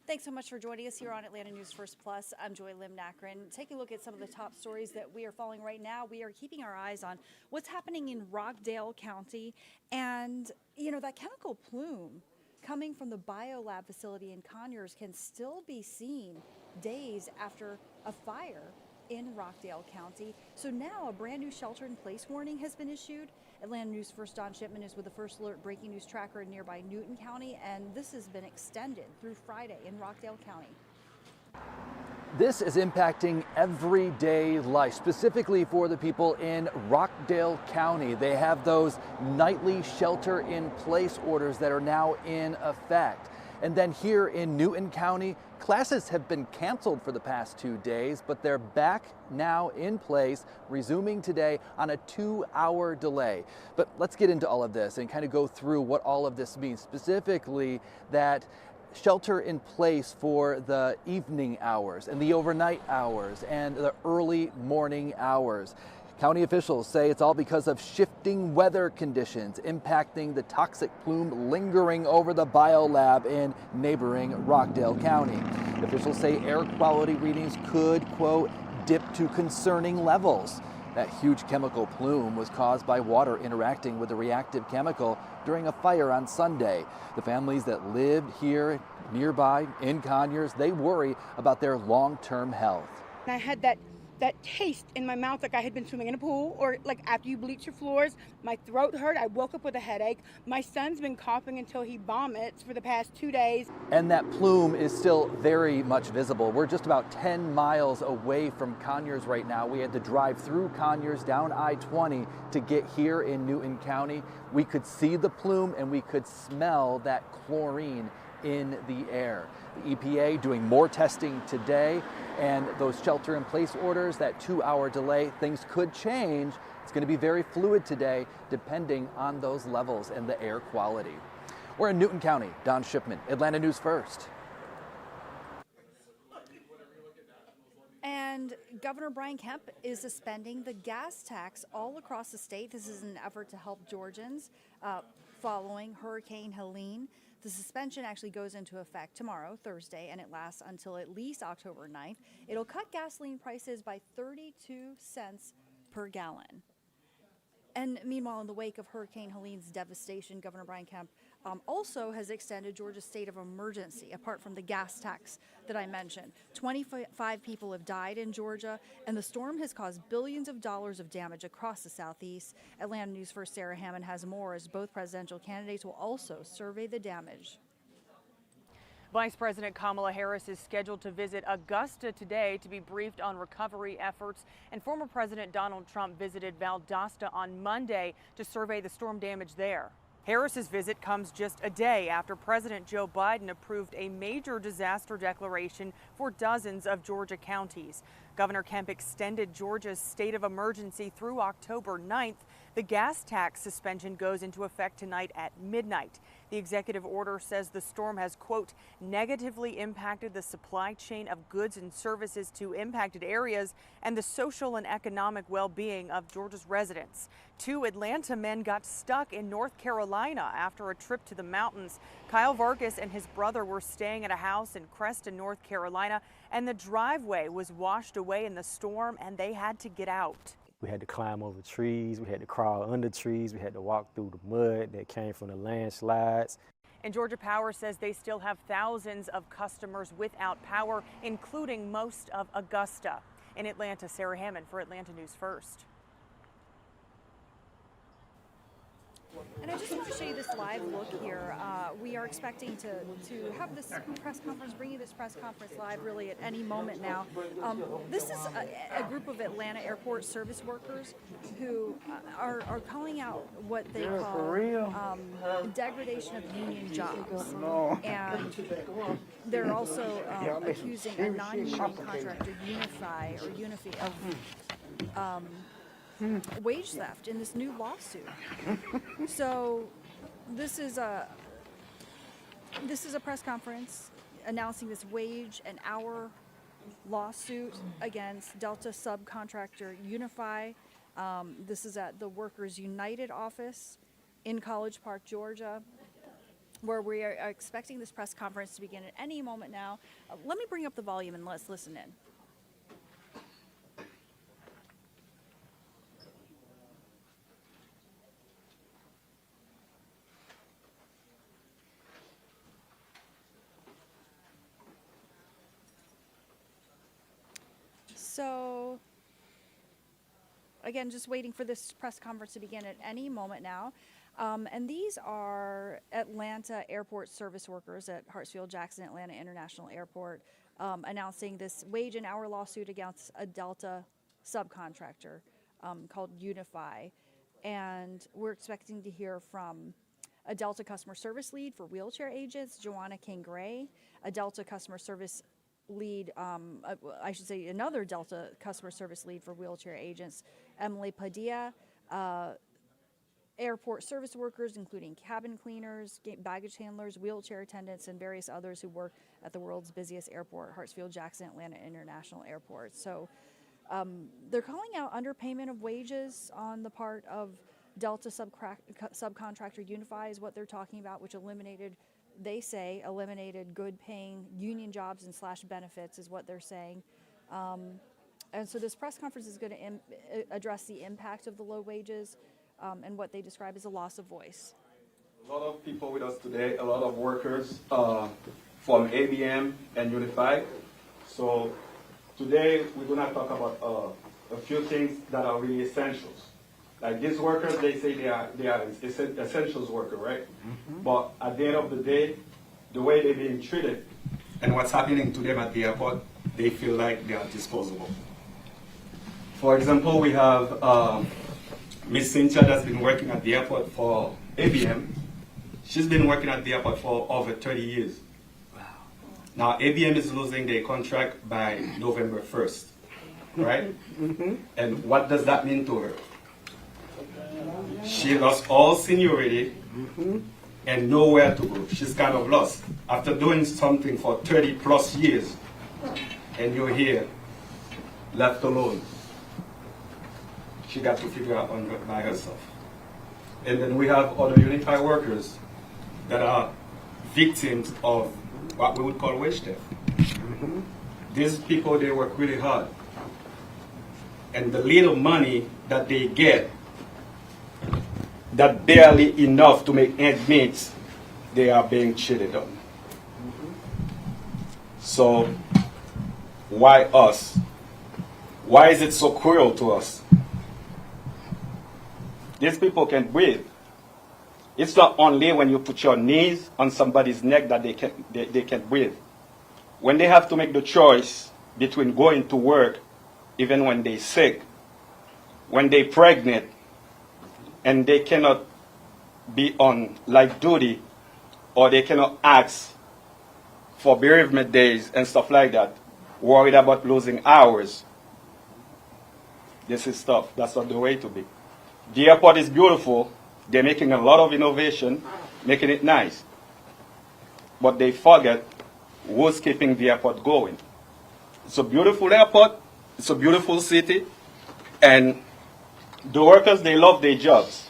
Thanks so much for joining us here on Atlanta News First Plus. I'm Joy Lim-Nakrin. Taking a look at some of the top stories that we are following right now. We are keeping our eyes on what's happening in Rockdale County, and that chemical plume coming from the biolab facility in Conyers can still be seen days after a fire in Rockdale County. So now a brand new shelter-in-place warning has been issued. Atlanta News First Don Shipman is with the First Alert breaking news tracker in nearby Newton County, and this has been extended through Friday in Rockdale County. This is impacting everyday life, specifically for the people in Rockdale County. They have those nightly shelter-in-place orders that are now in effect. And then here in Newton County, classes have been canceled for the past 2 days, but they're back now in place, resuming today on a 2-hour delay. But let's get into all of this and kind of go through what all of this means, specifically that shelter in place for the evening hours and the overnight hours and the early morning hours. County officials say it's all because of shifting weather conditions impacting the toxic plume lingering over the biolab in neighboring Rockdale County. Officials say air quality readings could, quote, dip to concerning levels. That huge chemical plume was caused by water interacting with a reactive chemical during a fire on Sunday. The families that lived here nearby in Conyers, they worry about their long-term health. I had that taste in my mouth like I had been swimming in a pool, or like after you bleach your floors. My throat hurt. I woke up with a headache. My son's been coughing until he vomits for the past 2 days. And that plume is still very much visible. We're just about 10 miles away from Conyers right now. We had to drive through Conyers down I-20 to get here in Newton County. We could see the plume and we could smell that chlorine in the air. The EPA doing more testing today, and those shelter-in-place orders, that 2-hour delay, things could change. It's going to be very fluid today, depending on those levels and the air quality. We're in Newton County. Don Shipman, Atlanta News First. And Governor Brian Kemp is suspending the gas tax all across the state. This is an effort to help Georgians following Hurricane Helene. The suspension actually goes into effect tomorrow, Thursday, and it lasts until at least October 9th. It'll cut gasoline prices by 32 cents per gallon. And meanwhile, in the wake of Hurricane Helene's devastation, Governor Brian Kemp also has extended Georgia's state of emergency, apart from the gas tax that I mentioned. 25 people have died in Georgia, and the storm has caused billions of dollars of damage across the southeast. Atlanta News First Sarah Hammond has more, as both presidential candidates will also survey the damage. Vice President Kamala Harris is scheduled to visit Augusta today to be briefed on recovery efforts, and former President Donald Trump visited Valdosta on Monday to survey the storm damage there. Harris's visit comes just a day after President Joe Biden approved a major disaster declaration for dozens of Georgia counties. Governor Kemp extended Georgia's state of emergency through October 9th. The gas tax suspension goes into effect tonight at midnight. The executive order says the storm has, quote, negatively impacted the supply chain of goods and services to impacted areas and the social and economic well-being of Georgia's residents. 2 Atlanta men got stuck in North Carolina after a trip to the mountains. Kyle Vargas and his brother were staying at a house in Creston, North Carolina, and the driveway was washed away in the storm and they had to get out. We had to climb over trees, we had to crawl under trees, we had to walk through the mud that came from the landslides. And Georgia Power says they still have thousands of customers without power, including most of Augusta. In Atlanta, Sarah Hammond for Atlanta News First. And I just want to show you this live look here. We are expecting to have this press conference, bring you this press conference live really at any moment now. This is a group of Atlanta Airport service workers who are calling out what they call degradation of union jobs. And they're also accusing a non-union contractor, Unifi, of wage theft in this new lawsuit. So this is a press conference announcing this wage and hour lawsuit against Delta subcontractor Unifi. This is at the Workers United office in College Park, Georgia. where we are expecting this press conference to begin at any moment now. Let me bring up the volume and let's listen in. So, again, just waiting for this press conference to begin at any moment now. And these are Atlanta airport service workers at Hartsfield Jackson Atlanta International Airport announcing this wage and hour lawsuit against a Delta subcontractor called Unifi. And we're expecting to hear from a Delta customer service lead for wheelchair agents, Joanna King-Gray, a Delta customer service lead, I should say another Delta customer service lead for wheelchair agents, Emily Padilla, airport service workers, including cabin cleaners, baggage handlers, wheelchair attendants, and various others who work at the world's busiest airport, Hartsfield Jackson Atlanta International Airport. So they're calling out underpayment of wages on the part of Delta subcontractor Unifi is what they're talking about, which eliminated good paying union jobs and slash benefits is what they're saying. And so this press conference is going to address the impact of the low wages and what they describe as a loss of voice. A lot of people with us today, a lot of workers from ABM and Unifi. So today we're going to talk about a few things that are really essentials. Like these workers, they say they are essentials worker, right? Mm-hmm. But at the end of the day, the way they're being treated and what's happening to them at the airport, they feel like they are disposable. For example, we have Miss Cynthia that's been working at the airport for ABM. She's been working at the airport for over 30 years. Wow. Now, ABM is losing their contract by November 1st, right? Mm-hmm. And what does that mean to her? She lost all seniority and nowhere to go. She's kind of lost. After doing something for 30 plus years, and you're here, left alone. She got to figure out by herself. And then we have other Unifi workers that are victims of what we would call wage theft. These people, they work really hard. And the little money that they get, that barely enough to make ends meet, they are being cheated on. So, why us? Why is it so cruel to us? These people can breathe. It's not only when you put your knees on somebody's neck that they can breathe. When they have to make the choice between going to work, even when they're sick, when they're pregnant, and they cannot be on light duty, or they cannot ask for bereavement days and stuff like that, worried about losing hours. This is tough. That's not the way to be. The airport is beautiful. They're making a lot of innovation, making it nice. But they forget who's keeping the airport going. It's a beautiful airport. It's a beautiful city. And the workers, they love their jobs.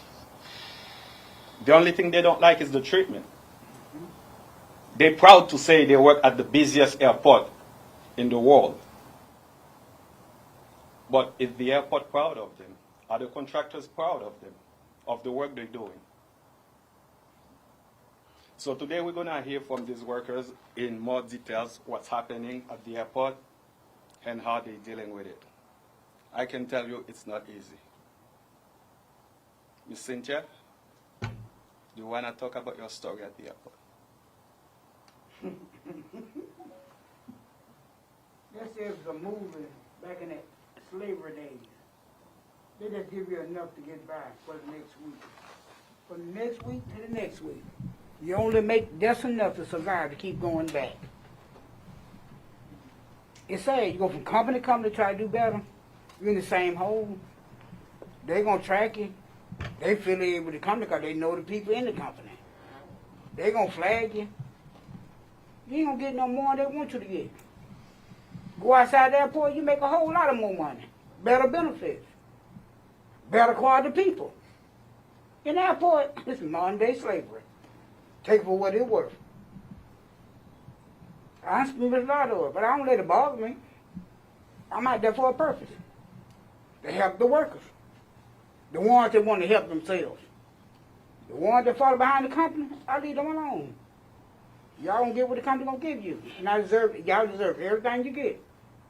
The only thing they don't like is the treatment. They're proud to say they work at the busiest airport in the world. But is the airport proud of them? Are the contractors proud of them, of the work they're doing? So today we're going to hear from these workers in more details what's happening at the airport and how they're dealing with it. I can tell you it's not easy. Miss Cynthia, do you want to talk about your story at the airport? This is a movie back in the slavery days. They just give you enough to get by for the next week. From the next week to the next week. You only make just enough to survive to keep going back. It's sad. You go from company to company to try to do better. You're in the same hole. They're going to track you. They affiliate with the company because they know the people in the company. They're going to flag you. You ain't going to get no more than they want you to get. Go outside the airport, you make a whole lot of more money. Better benefits. Better quality people. In the airport, this is modern day slavery. Take it for what it's worth. I spend a lot of it, but I don't let it bother me. I'm out there for a purpose. To help the workers. The ones that want to help themselves. The ones that follow behind the company, I leave them alone. Y'all don't get what the company gonna give you. And y'all deserve everything you get.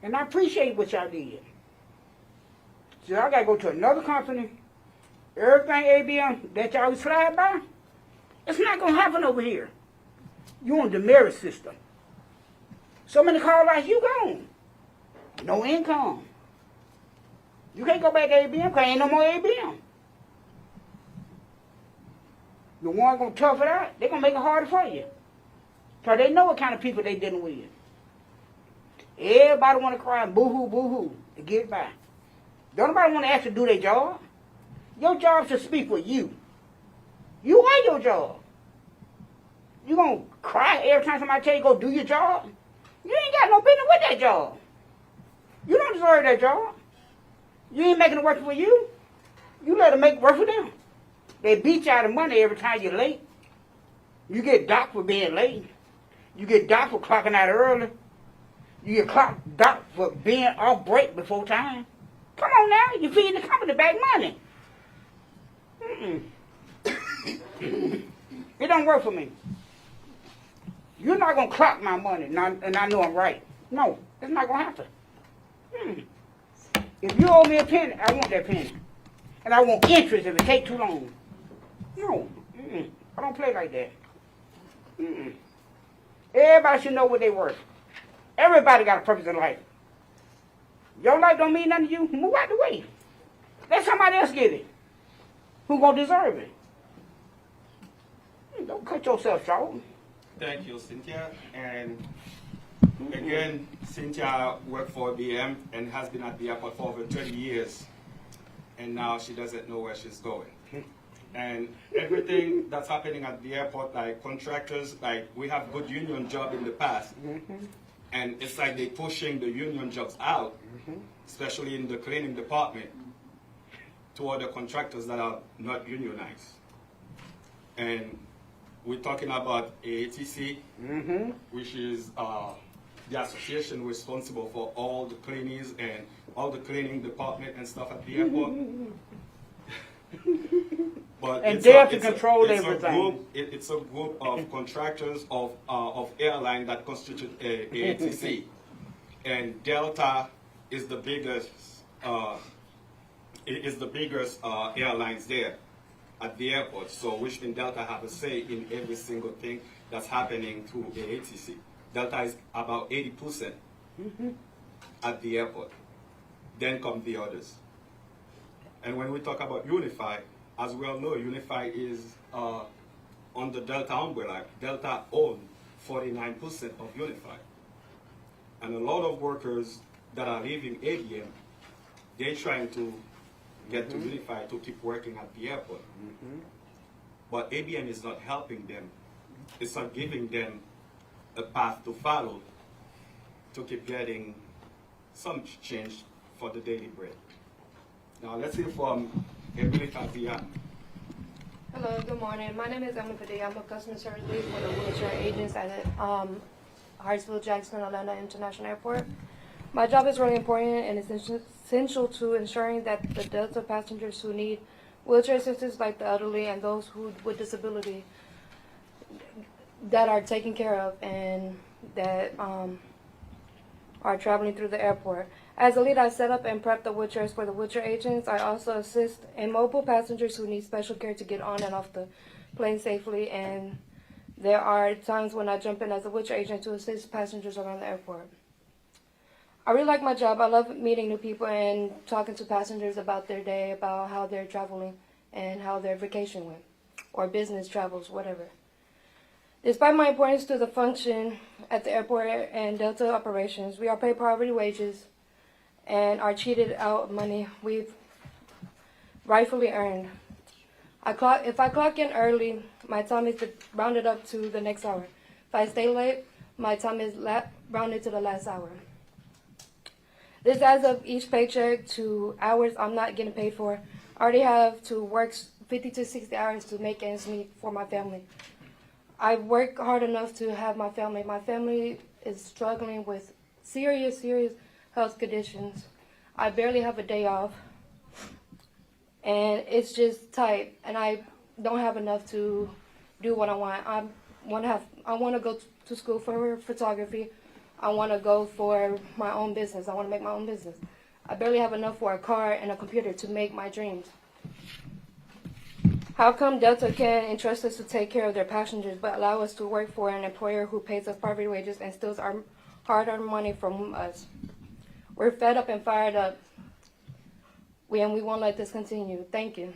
And I appreciate what y'all did. So I gotta go to another company. Everything ABM that y'all slide by, it's not gonna happen over here. You on the merit system. So many call outs, you gone. No income. You can't go back to ABM because ain't no more ABM. The one gonna tough it out, they gonna make it harder for you. Because they know what kind of people they dealing with. Everybody want to cry boo-hoo, boo-hoo to get by. Don't nobody want to actually do their job. Your job should speak for you. You are your job. You gonna cry every time somebody tell you go do your job? You ain't got no business with that job. You don't deserve that job. You ain't making it work for you. You let them make it work for them. They beat you out of money every time you're late. You get docked for being late. You get docked for clocking out early. You get docked for being off break before time. Come on now, you're feeding the company back money. It don't work for me. You're not going to clock my money, and I know I'm right. No, it's not going to happen. If you owe me a penny, I want that penny. And I want interest if it takes too long. No, I don't play like that. Everybody should know what they worth. Everybody got a purpose in life. Your life don't mean nothing to you, move out the way. Let somebody else get it. Who gonna deserve it? Don't cut yourself short. Thank you, Cynthia. And again, Cynthia worked for BM and has been at the airport for over 30 years. And now she doesn't know where she's going. And everything that's happening at the airport, like contractors, like we have good union job in the past. And it's like they're pushing the union jobs out, especially in the cleaning department, to other contractors that are not unionized. And we're talking about AATC, which is the association responsible for all the cleanings and all the cleaning department and stuff at the airport. But and they have to control everything. It's a group of contractors of airline that constitute AATC, and Delta is the biggest. Airlines there at the airport. So, which means Delta have a say in every single thing that's happening through AATC. Delta is about 80% at the airport. Then come the others. And when we talk about Unifi, as we all know, Unifi is under Delta umbrella. Delta owns 49% of Unifi. And a lot of workers that are leaving ABM, they're trying to get to Unifi to keep working at the airport. But ABM is not helping them. It's not giving them a path to follow to keep getting some change for the daily bread. Now let's hear from Emily Padilla. Hello, good morning. My name is Emily Padilla. I'm a customer service lead for the wheelchair agents at Hartsfield Jackson Atlanta International Airport. My job is really important and it's essential to ensuring that the Delta passengers who need wheelchair assistance, like the elderly and those who with disability, that are taken care of and that are traveling through the airport. As a lead, I set up and prep the wheelchairs for the wheelchair agents. I also assist immobile passengers who need special care to get on and off the plane safely, and there are times when I jump in as a wheelchair agent to assist passengers around the airport. I really like my job. I love meeting new people and talking to passengers about their day, about how they're traveling and how their vacation went, or business travels, whatever. Despite my importance to the function at the airport and Delta operations, we are paid poverty wages and are cheated out of money we've rightfully earned. If I clock in early, my time is rounded up to the next hour. If I stay late, my time is rounded to the last hour. This adds up each paycheck to hours I'm not getting paid for. I already have to work 50 to 60 hours to make ends meet for my family. I work hard enough to have my family. My family is struggling with serious health conditions. I barely have a day off, and it's just tight. And I don't have enough to do what I want. I want to go to school for photography. I want to go for my own business. I want to make my own business. I barely have enough for a car and a computer to make my dreams. How come Delta can entrust us to take care of their passengers but allow us to work for an employer who pays us poverty wages and steals our hard-earned money from us? We're fed up and fired up, and we won't let this continue. Thank you.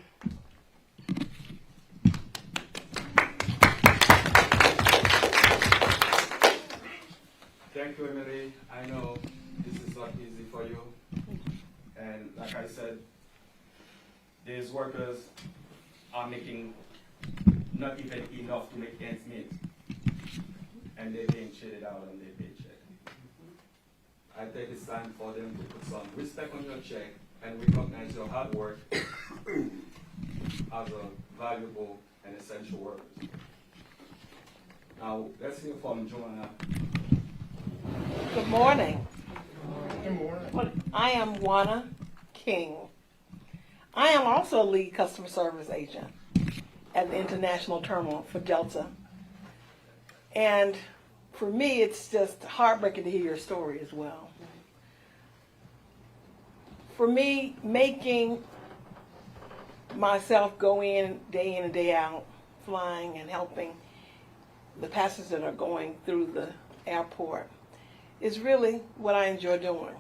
Thank you, Emily. I know this is not easy for you. And like I said, these workers are making not even enough to make ends meet. And they're being cheated out on their paycheck. I think it's time for them to put some respect on your check and recognize your hard work as a valuable and essential worker. Now, let's hear from Joanna. Good morning. Good morning. Well, I am Juana King. I am also a lead customer service agent at the International Terminal for Delta. And for me, it's just heartbreaking to hear your story as well. For me, making myself go in and day out, flying and helping the passengers that are going through the airport is really what I enjoy doing.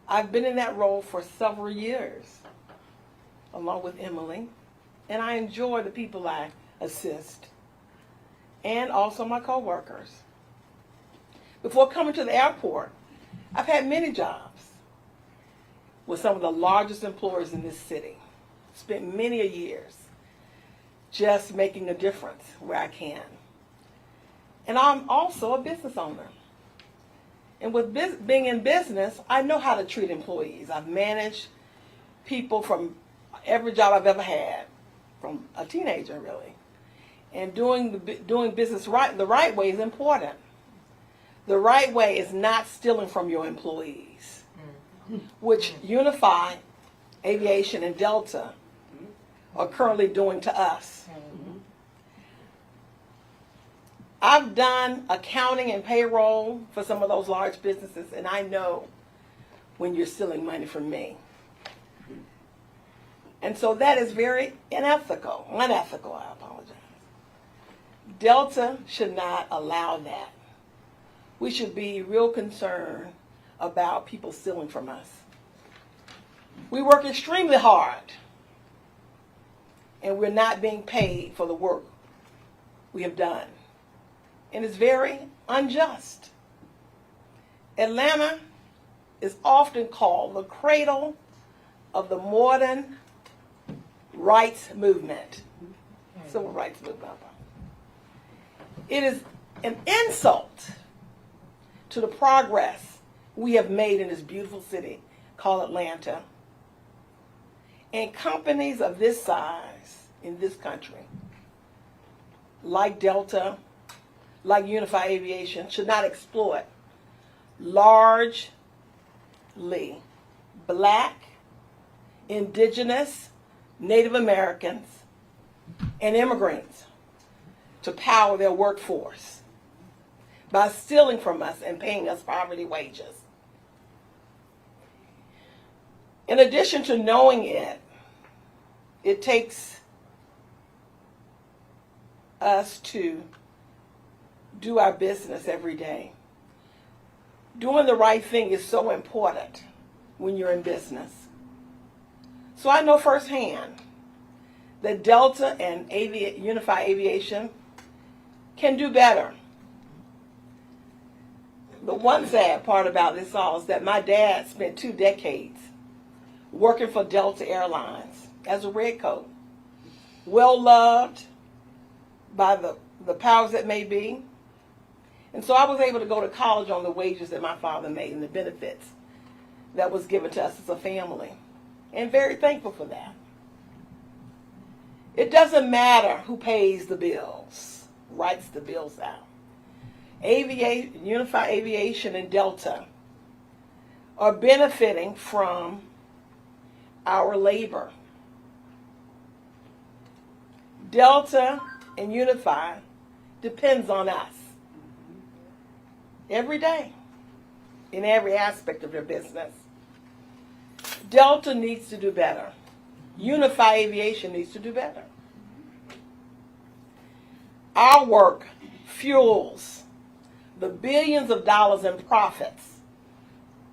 I've been in that role for several years, along with Emily, and I enjoy the people I assist, and also my coworkers. Before coming to the airport, I've had many jobs with some of the largest employers in this city. Spent many years just making a difference where I can. And I'm also a business owner. And with being in business, I know how to treat employees. I've managed people from every job I've ever had, from a teenager really. And doing business the right way is important. The right way is not stealing from your employees, which Unifi, Aviation, and Delta are currently doing to us. I've done accounting and payroll for some of those large businesses, and I know when you're stealing money from me. And so that is very unethical, I apologize. Delta should not allow that. We should be real concerned about people stealing from us. We work extremely hard, and we're not being paid for the work we have done. And it's very unjust. Atlanta is often called the cradle of the modern rights movement, civil rights movement. It is an insult to the progress we have made in this beautiful city called Atlanta. And companies of this size in this country, like Delta, like Unifi Aviation, should not exploit largely Black, Indigenous, Native Americans, and immigrants to power their workforce by stealing from us and paying us poverty wages. In addition to knowing it, it takes us to do our business every day. Doing the right thing is so important when you're in business. So I know firsthand that Delta and Unifi Aviation can do better. The one sad part about this all is that my dad spent 2 decades working for Delta Airlines as a redcoat, well loved by the powers that may be. And so I was able to go to college on the wages that my father made and the benefits that was given to us as a family. And very thankful for that. It doesn't matter who pays the bills. writes the bills out. Unifi Aviation and Delta are benefiting from our labor. Delta and Unifi depends on us every day in every aspect of their business. Delta needs to do better. Unifi Aviation needs to do better. Our work fuels the billions of dollars in profits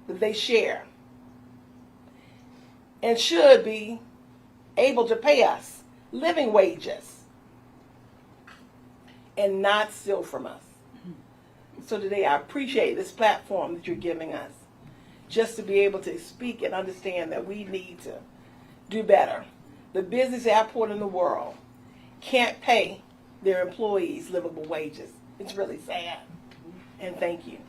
that they share and should be able to pay us living wages and not steal from us. So today I appreciate this platform that you're giving us just to be able to speak and understand that we need to do better. The busiest airport in the world can't pay their employees livable wages. It's really sad. And thank you.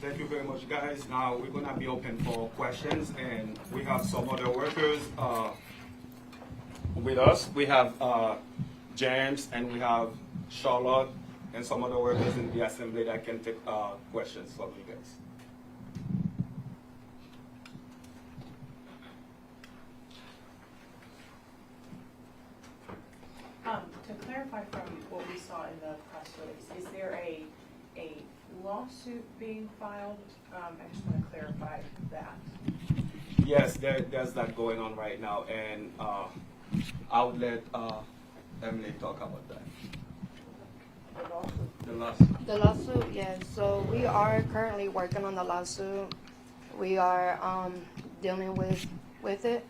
Thank you very much, guys. Now we're gonna be open for questions, and we have some other workers with us. We have James, and we have Charlotte, and some other workers in the assembly that can take questions from you guys. To clarify from what we saw in the press release, is there a lawsuit being filed? I just want to clarify that. Yes, there's that going on right now, and I'll let Emily talk about that. The lawsuit. The lawsuit, yes. So we are currently working on the lawsuit. We are dealing with it.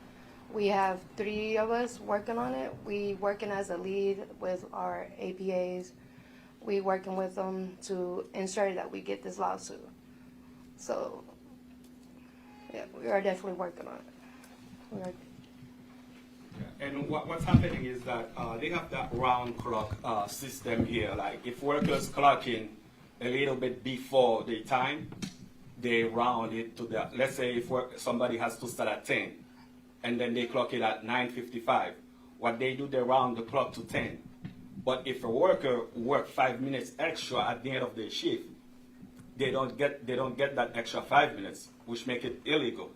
We have 3 of us working on it. We working as a lead with our APAs. We working with them to ensure that we get this lawsuit. So, yeah, we are definitely working on it. And what's happening is that they have that round clock system here. Like if workers clock in a little bit before the time, they round it to the, let's say if somebody has to start at 10, and then they clock it at 9:55. What they do, they round the clock to 10. But if a worker works 5 minutes extra at the end of their shift, they don't get that extra 5 minutes, which make it illegal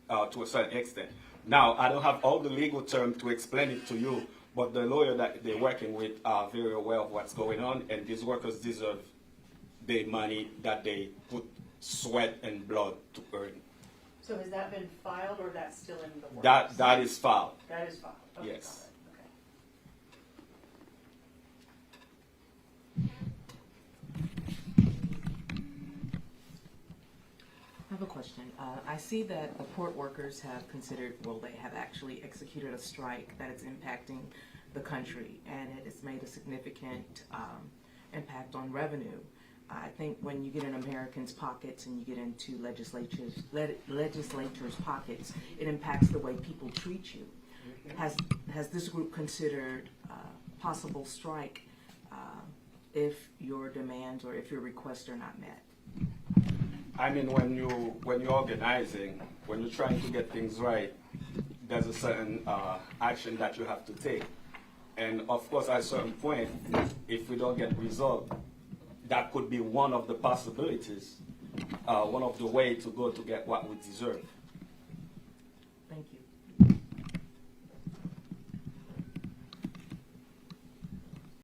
to a certain extent. Now, I don't have all the legal terms to explain it to you, but the lawyer that they're working with are very aware of what's going on, and these workers deserve the money that they put sweat and blood to earn. So has that been filed, or that's still in the works? That is filed. That is filed. Okay, Yes. I have a question. I see that the port workers have considered, well, they have actually executed a strike that is impacting the country, and it has made a significant impact on revenue. I think when you get in Americans' pockets and you get into legislators' pockets, it impacts the way people treat you. Has this group considered possible strike if your demands or if your requests are not met? I mean, when you're organizing, when you're trying to get things right, there's a certain action that you have to take. And of course, at a certain point, if we don't get resolved, that could be one of the possibilities, one of the ways to go to get what we deserve.